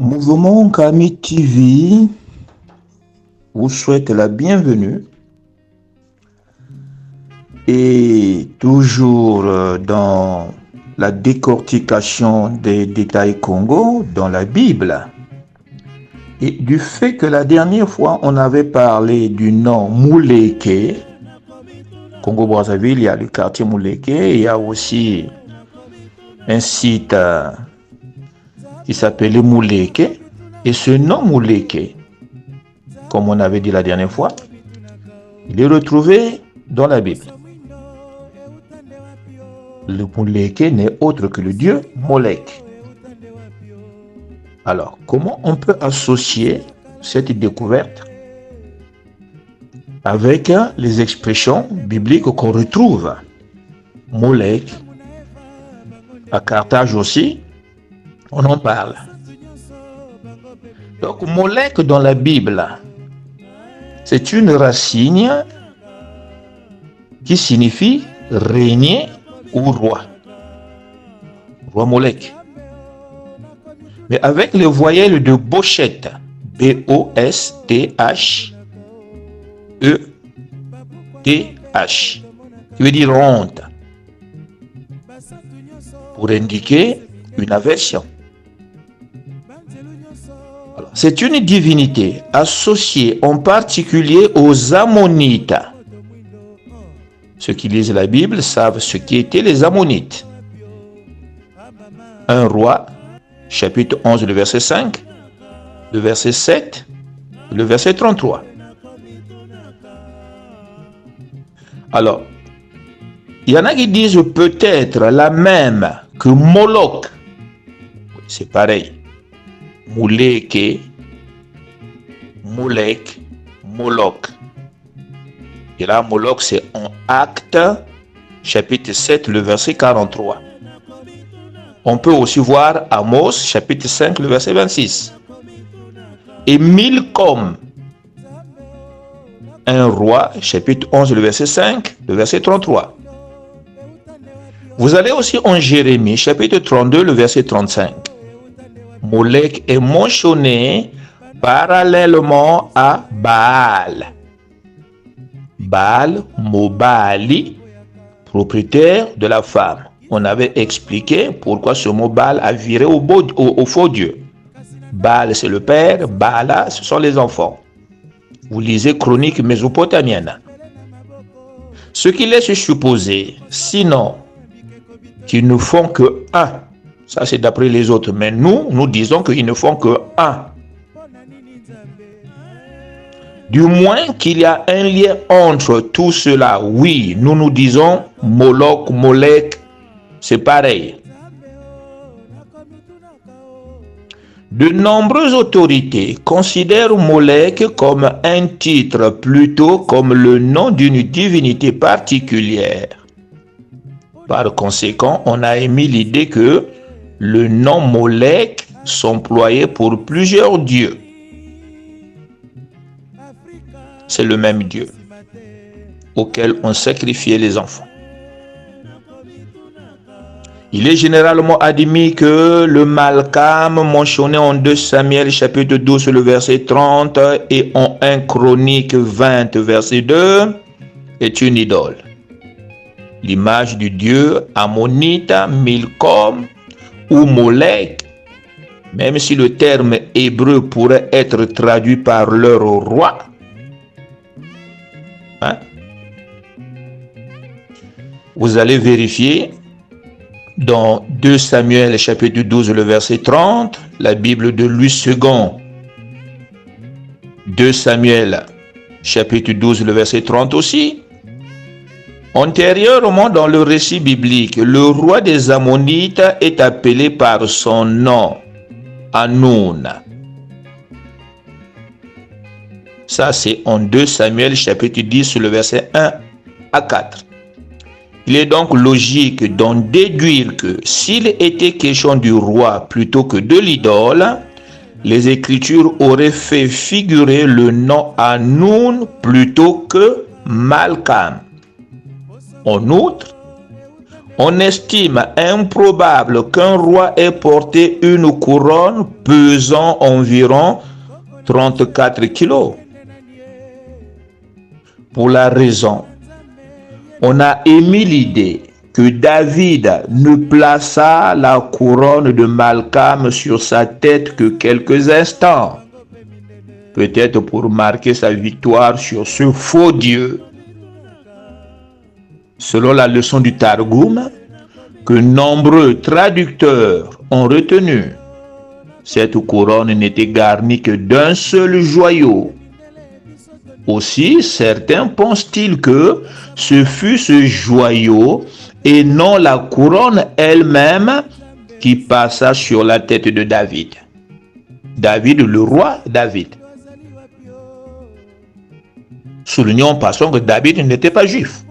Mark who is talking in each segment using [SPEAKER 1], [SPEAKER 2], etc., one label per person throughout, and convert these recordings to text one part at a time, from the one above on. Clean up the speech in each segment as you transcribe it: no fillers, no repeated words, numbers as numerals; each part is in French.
[SPEAKER 1] Mouvement Kami TV vous souhaite la bienvenue et toujours dans la décortication des détails Congo dans la Bible et du fait que la dernière fois on avait parlé du nom Mouleke, Congo-Brazzaville, il y a le quartier Mouleke, il y a aussi un site qui s'appelait Mouleke, et ce nom Mouleke, comme on avait dit la dernière fois, il est retrouvé dans la Bible. Le Mouleke n'est autre que le dieu Molek. Alors, comment on peut associer cette découverte avec les expressions bibliques qu'on retrouve? Molek, à Carthage aussi, on en parle. Donc, Molek dans la Bible, c'est une racine qui signifie régner ou roi. Roi Molek. Mais avec les voyelles de Boschet, B-O-S-T-H-E-T-H, qui veut dire honte, pour indiquer une aversion. Alors, c'est une divinité associée en particulier aux Ammonites. Ceux qui lisent la Bible savent ce qu'étaient les Ammonites. Un roi, chapitre 11, le verset 5, le verset 7, le verset 33. Alors, il y en a qui disent peut-être la même que Moloch. C'est pareil. Mouleke, Molek, Moloch. Et là, Moloch, c'est en Actes, chapitre 7, le verset 43. On peut aussi voir Amos, chapitre 5, le verset 26. Et Milcom, un roi, chapitre 11, le verset 5, le verset 33. Vous allez aussi en Jérémie, chapitre 32, le verset 35. Molek est mentionné parallèlement à Baal. Baal, Mobali, propriétaire de la femme. On avait expliqué pourquoi ce mot Baal a viré au faux Dieu. Baal, c'est le père, Baala, ce sont les enfants. Vous lisez Chroniques mésopotamiennes. Ce qui laisse supposer, sinon, qu'ils ne font que un. Ça, c'est d'après les autres. Mais nous disons qu'ils ne font que un. Du moins qu'il y a un lien entre tout cela. Oui, nous disons Moloch, Molek, c'est pareil. De nombreuses autorités considèrent Molek comme un titre plutôt comme le nom d'une divinité particulière. Par conséquent, on a émis l'idée que le nom Molek s'employait pour plusieurs dieux. C'est le même Dieu auquel on sacrifiait les enfants. Il est généralement admis que le Malkam mentionné en 2 Samuel chapitre 12 le verset 30 et en 1 Chronique 20 verset 2 est une idole. L'image du dieu ammonite Milcom ou Molek, même si le terme hébreu pourrait être traduit par leur roi, vous allez vérifier dans 2 Samuel chapitre 12 le verset 30, la Bible de Louis II, 2 Samuel chapitre 12 le verset 30 aussi. Antérieurement dans le récit biblique, le roi des Ammonites est appelé par son nom, Hanoun. Ça c'est en 2 Samuel chapitre 10 le verset 1 à 4. Il est donc logique d'en déduire que s'il était question du roi plutôt que de l'idole, les Écritures auraient fait figurer le nom Hanoun plutôt que Malkam. En outre, On estime improbable qu'un roi ait porté une couronne pesant environ 34 kilos. Pour la raison, on a émis l'idée que David ne plaça la couronne de Malcham sur sa tête que quelques instants, peut-être pour marquer sa victoire sur ce faux Dieu. Selon la leçon du Targum, que nombreux traducteurs ont retenu, cette couronne n'était garnie que d'un seul joyau. Aussi, certains pensent-ils que ce fut ce joyau et non la couronne elle-même qui passa sur la tête de David. David, le roi David. Soulignons passons que David n'était pas juif.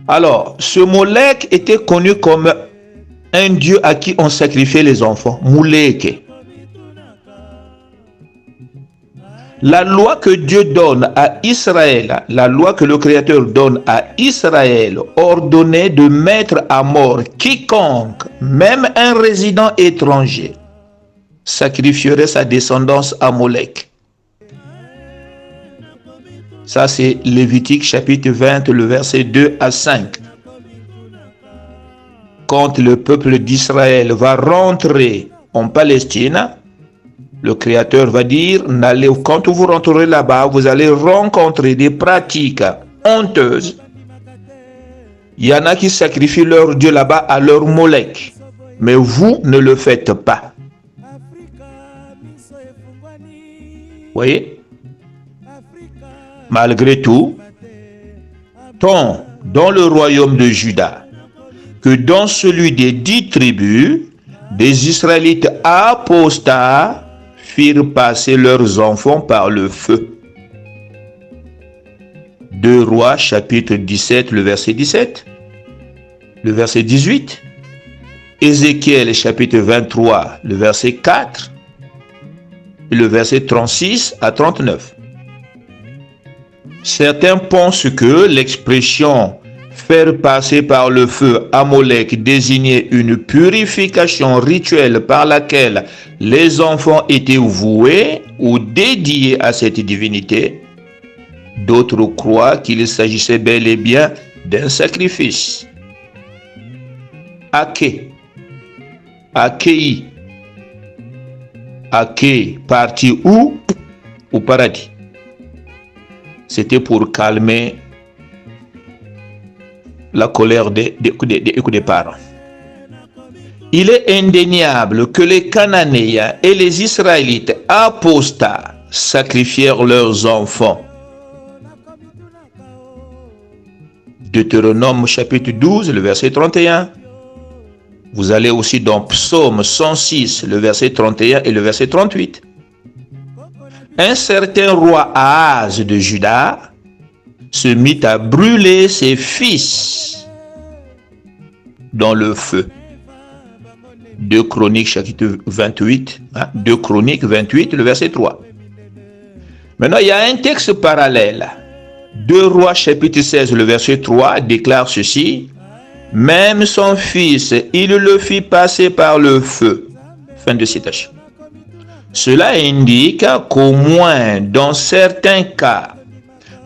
[SPEAKER 1] Alors, ce Molech était connu comme un dieu à qui on sacrifiait les enfants. Mouleke. La loi que Dieu donne à Israël, la loi que le Créateur donne à Israël, ordonnait de mettre à mort quiconque, même un résident étranger, sacrifierait sa descendance à Molech. Ça, c'est Lévitique chapitre 20, le verset 2 à 5. Quand le peuple d'Israël va rentrer en Palestine, le Créateur va dire, quand vous rentrerez là-bas, vous allez rencontrer des pratiques honteuses. Il y en a qui sacrifient leur Dieu là-bas à leur Molech. Mais vous ne le faites pas. Vous voyez? Malgré tout, tant dans le royaume de Juda que dans celui des 10 tribus, des Israélites apostats firent passer leurs enfants par le feu. 2 Rois chapitre 17, le verset 17, le verset 18, Ézéchiel chapitre 23, le verset 4, et le verset 36 à 39. Certains pensent que l'expression « faire passer par le feu Molech » désignait une purification rituelle par laquelle les enfants étaient voués ou dédiés à cette divinité. D'autres croient qu'il s'agissait bel et bien d'un sacrifice. Ake, Akei, Ake, parti où? Au paradis. C'était pour calmer la colère des parents. Il est indéniable que les Cananéens et les Israélites apostats sacrifièrent leurs enfants. Deutéronome chapitre 12, le verset 31. Vous allez aussi dans Psaume 106, le verset 31 et le verset 38. Un certain roi Ahaz de Juda se mit à brûler ses fils dans le feu. 2 Chroniques chapitre 28, 2 Chroniques 28, le verset 3. Maintenant, il y a un texte parallèle. 2 Rois chapitre 16, le verset 3 déclare ceci. Même son fils, il le fit passer par le feu. Fin de citation. Cela indique qu'au moins dans certains cas,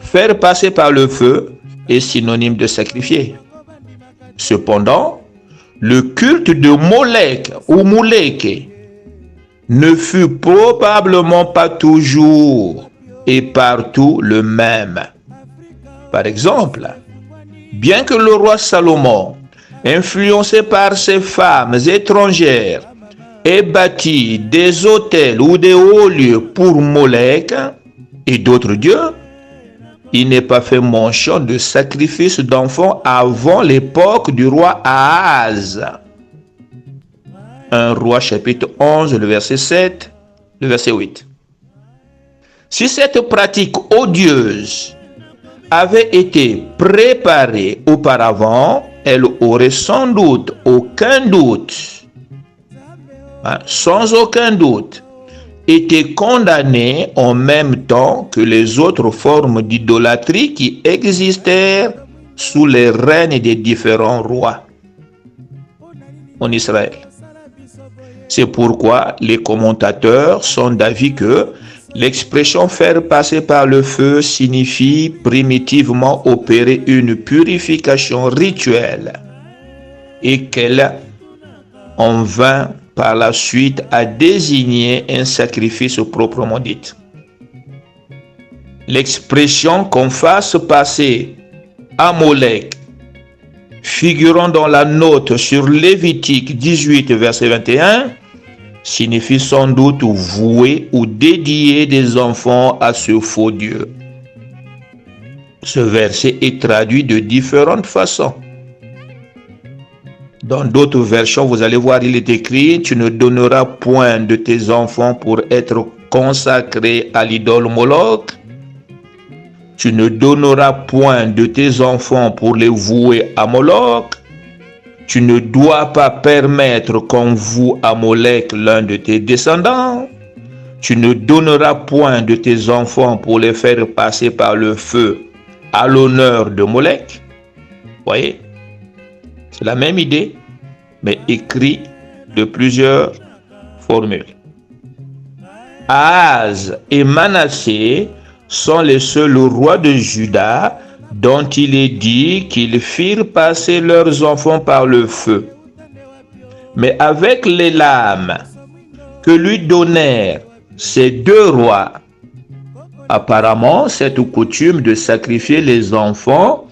[SPEAKER 1] faire passer par le feu est synonyme de sacrifier. Cependant, le culte de Molech ou Mouleke ne fut probablement pas toujours et partout le même. Par exemple, bien que le roi Salomon, influencé par ses femmes étrangères, ait bâti des autels ou des hauts lieux pour Molech et d'autres dieux, il n'est pas fait mention de sacrifice d'enfants avant l'époque du roi Ahaz. 1 Roi chapitre 11, le verset 7, le verset 8. Si cette pratique odieuse avait été préparée auparavant, elle aurait sans aucun doute, été condamnée en même temps que les autres formes d'idolâtrie qui existèrent sous les règnes des différents rois en Israël. C'est pourquoi les commentateurs sont d'avis que l'expression faire passer par le feu signifie primitivement opérer une purification rituelle et qu'elle en vint par la suite à désigner un sacrifice proprement dit. L'expression qu'on fasse passer à Molech, figurant dans la note sur Lévitique 18, verset 21, signifie sans doute vouer ou dédier des enfants à ce faux Dieu. Ce verset est traduit de différentes façons. Dans d'autres versions, vous allez voir, il est écrit « Tu ne donneras point de tes enfants pour être consacrés à l'idole Moloch. Tu ne donneras point de tes enfants pour les vouer à Moloch. Tu ne dois pas permettre qu'on voue à Molech l'un de tes descendants. Tu ne donneras point de tes enfants pour les faire passer par le feu à l'honneur de Molech. » Voyez, c'est la même idée, mais écrit de plusieurs formules. Ahaz et Manassé sont les seuls rois de Juda dont il est dit qu'ils firent passer leurs enfants par le feu. Mais avec les lames que lui donnèrent ces deux rois, apparemment cette coutume de sacrifier les enfants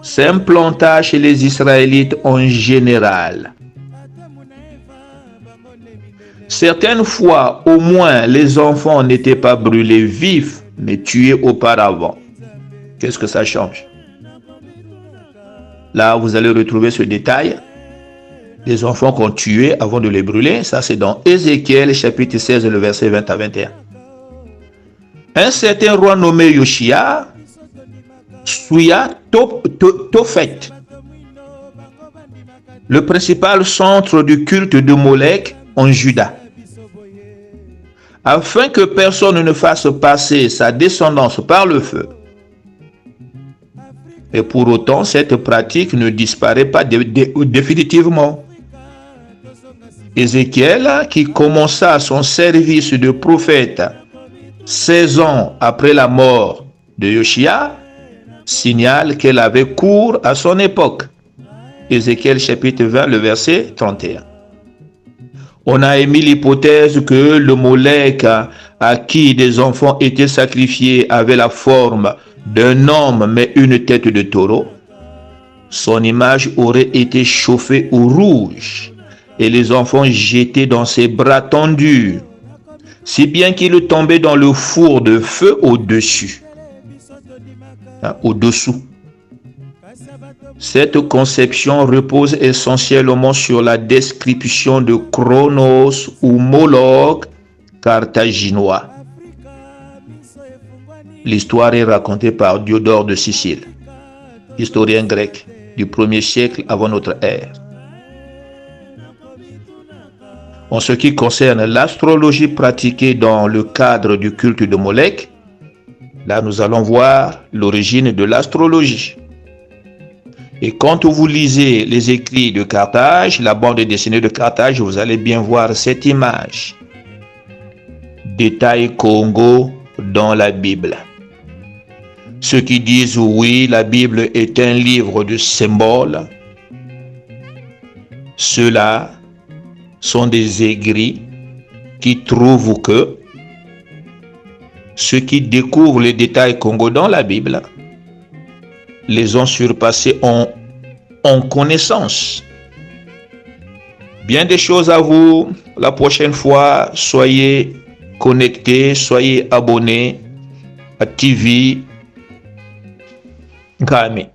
[SPEAKER 1] s'implanta chez les Israélites en général. Certaines fois, au moins, les enfants n'étaient pas brûlés vifs, mais tués auparavant. Qu'est-ce que ça change? Là, vous allez retrouver ce détail. Les enfants qu'on tuait avant de les brûler, ça c'est dans Ézéchiel chapitre 16, le verset 20 à 21. Un certain roi nommé Yoshia souilla Tophet, le principal centre du culte de Molech en Juda, afin que personne ne fasse passer sa descendance par le feu. Et pour autant, cette pratique ne disparaît pas définitivement. Ézéchiel, qui commença son service de prophète 16 ans après la mort de Yoshia, signale qu'elle avait cours à son époque. Ézéchiel chapitre 20, le verset 31. On a émis l'hypothèse que le Molech à qui des enfants étaient sacrifiés avait la forme d'un homme mais une tête de taureau. Son image aurait été chauffée au rouge et les enfants jetés dans ses bras tendus, si bien qu'il tombait dans le four de feu au-dessous. Au-dessous. Cette conception repose essentiellement sur la description de Chronos ou Moloch carthaginois. L'histoire est racontée par Diodore de Sicile, historien grec du 1er siècle avant notre ère. En ce qui concerne l'astrologie pratiquée dans le cadre du culte de Molech, là nous allons voir l'origine de l'astrologie. Et quand vous lisez les écrits de Carthage, la bande dessinée de Carthage, vous allez bien voir cette image. Détail Congo dans la Bible. Ceux qui disent oui, la Bible est un livre de symboles, ceux-là sont des aigris qui trouvent que ceux qui découvrent les détails Congo dans la Bible les ont surpassés en connaissance. Bien des choses à vous. La prochaine fois, soyez connectés, soyez abonnés à TV Nkami.